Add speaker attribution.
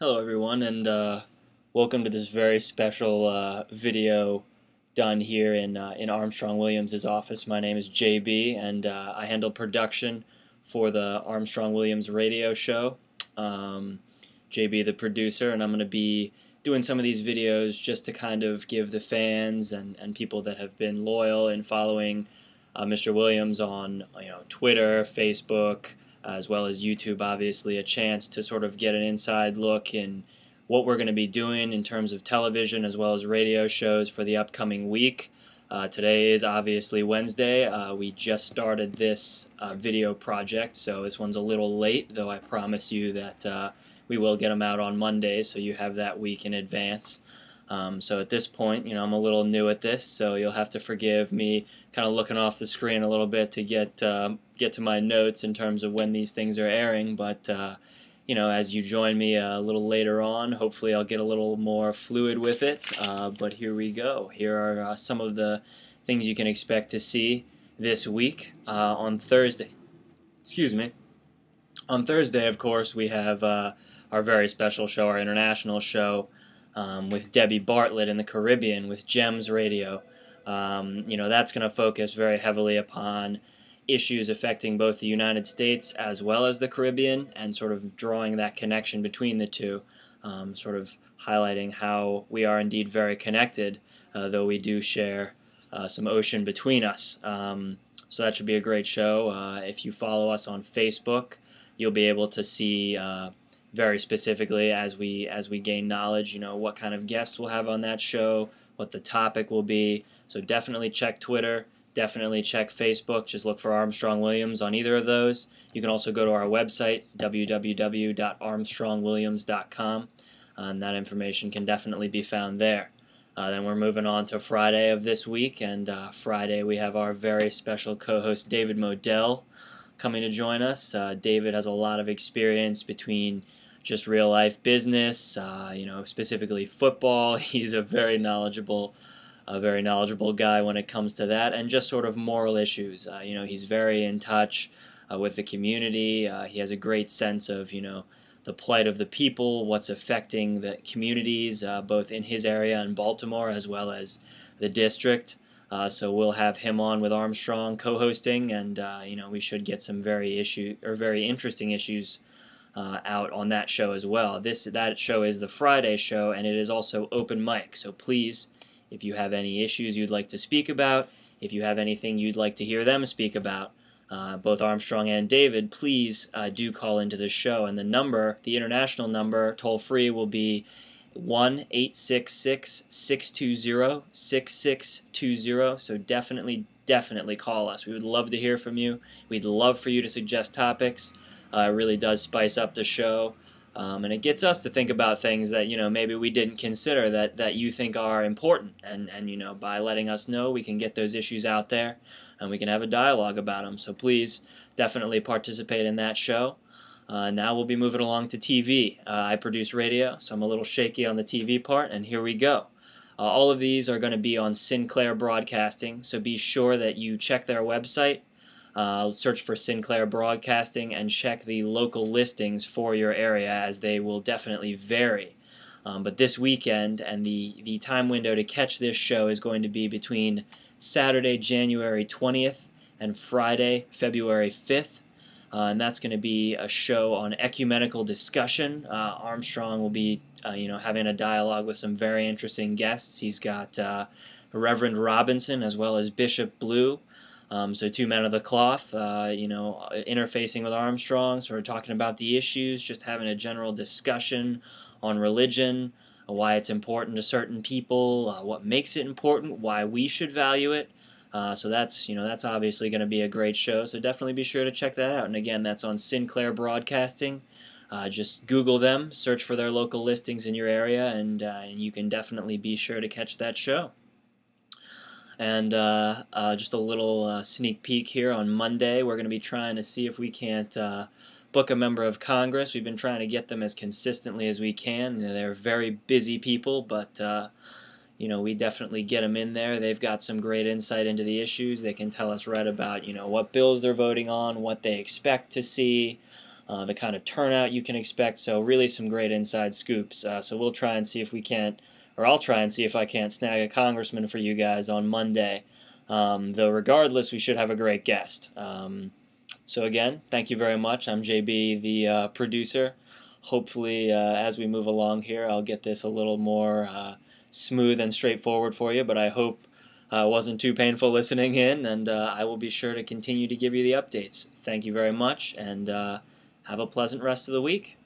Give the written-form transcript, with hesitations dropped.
Speaker 1: Hello everyone, and welcome to this very special video done here in Armstrong Williams' office. My name is JB, and I handle production for the Armstrong Williams Radio Show. JB the producer, and I'm going to be doing some of these videos just to kind of give the fans and people that have been loyal in following Mr. Williams on Twitter, Facebook, as well as YouTube, obviously, a chance to sort of get an inside look in what we're going to be doing in terms of television as well as radio shows for the upcoming week. Today is obviously Wednesday. We just started this video project, so this one's a little late, though I promise you that we will get them out on Monday, so you have that week in advance. So at this point, I'm a little new at this, so you'll have to forgive me kind of looking off the screen a little bit to get to my notes in terms of when these things are airing. But as you join me a little later on, hopefully I'll get a little more fluid with it. But here we go. Here are some of the things you can expect to see this week on Thursday. Excuse me. On Thursday, of course, we have our very special show, our international show, with Debbie Bartlett in the Caribbean with GEMS Radio. That's going to focus very heavily upon issues affecting both the United States as well as the Caribbean, and sort of drawing that connection between the two, sort of highlighting how we are indeed very connected, though we do share some ocean between us. So that should be a great show. If you follow us on Facebook, you'll be able to see very specifically as we gain knowledge, what kind of guests we'll have on that show, what the topic will be. So definitely check Twitter, definitely check Facebook. Just look for Armstrong Williams on either of those. You can also go to our website, www.armstrongwilliams.com, and that information can definitely be found there. Then we're moving on to Friday of this week, and Friday we have our very special co-host David Modell coming to join us. David has a lot of experience between just real life business, specifically football. He's a very knowledgeable guy when it comes to that, and just sort of moral issues. He's very in touch with the community. He has a great sense of the plight of the people, what's affecting the communities, both in his area in Baltimore as well as the district. So we'll have him on with Armstrong co-hosting, and we should get some very interesting issues out on that show as well. That show is the Friday show, and it is also open mic. So please, if you have any issues you'd like to speak about, if you have anything you'd like to hear them speak about, both Armstrong and David, please do call into the show. And the international number, toll free, will be 1-866-620-6620. So definitely call us. We would love to hear from you. We'd love for you to suggest topics. It really does spice up the show, and it gets us to think about things that maybe we didn't consider that you think are important. And by letting us know, we can get those issues out there, and we can have a dialogue about them. So please definitely participate in that show. Now we'll be moving along to TV. I produce radio, so I'm a little shaky on the TV part, and here we go. All of these are going to be on Sinclair Broadcasting, so be sure that you check their website, search for Sinclair Broadcasting, and check the local listings for your area, as they will definitely vary. But this weekend, and the time window to catch this show is going to be between Saturday, January 20th, and Friday, February 5th. And that's going to be a show on ecumenical discussion. Armstrong will be, having a dialogue with some very interesting guests. He's got Reverend Robinson as well as Bishop Blue. So two men of the cloth, interfacing with Armstrong, sort of talking about the issues, just having a general discussion on religion, why it's important to certain people, what makes it important, why we should value it. So that's obviously going to be a great show, so definitely be sure to check that out. And again, that's on Sinclair Broadcasting. Just Google them, search for their local listings in your area, and you can definitely be sure to catch that show. And just a little sneak peek here on Monday, we're going to be trying to see if we can't book a member of Congress. We've been trying to get them as consistently as we can. They're very busy people, but we definitely get them in there. They've got some great insight into the issues. They can tell us right about what bills they're voting on, what they expect to see, the kind of turnout you can expect. So really some great inside scoops. So we'll try and see if we can't, or I'll try and see if I can't snag a congressman for you guys on Monday. Though regardless, we should have a great guest. So again, thank you very much. I'm JB, the producer. Hopefully, as we move along here, I'll get this a little more smooth and straightforward for you, but I hope it wasn't too painful listening in, and I will be sure to continue to give you the updates. Thank you very much, and have a pleasant rest of the week.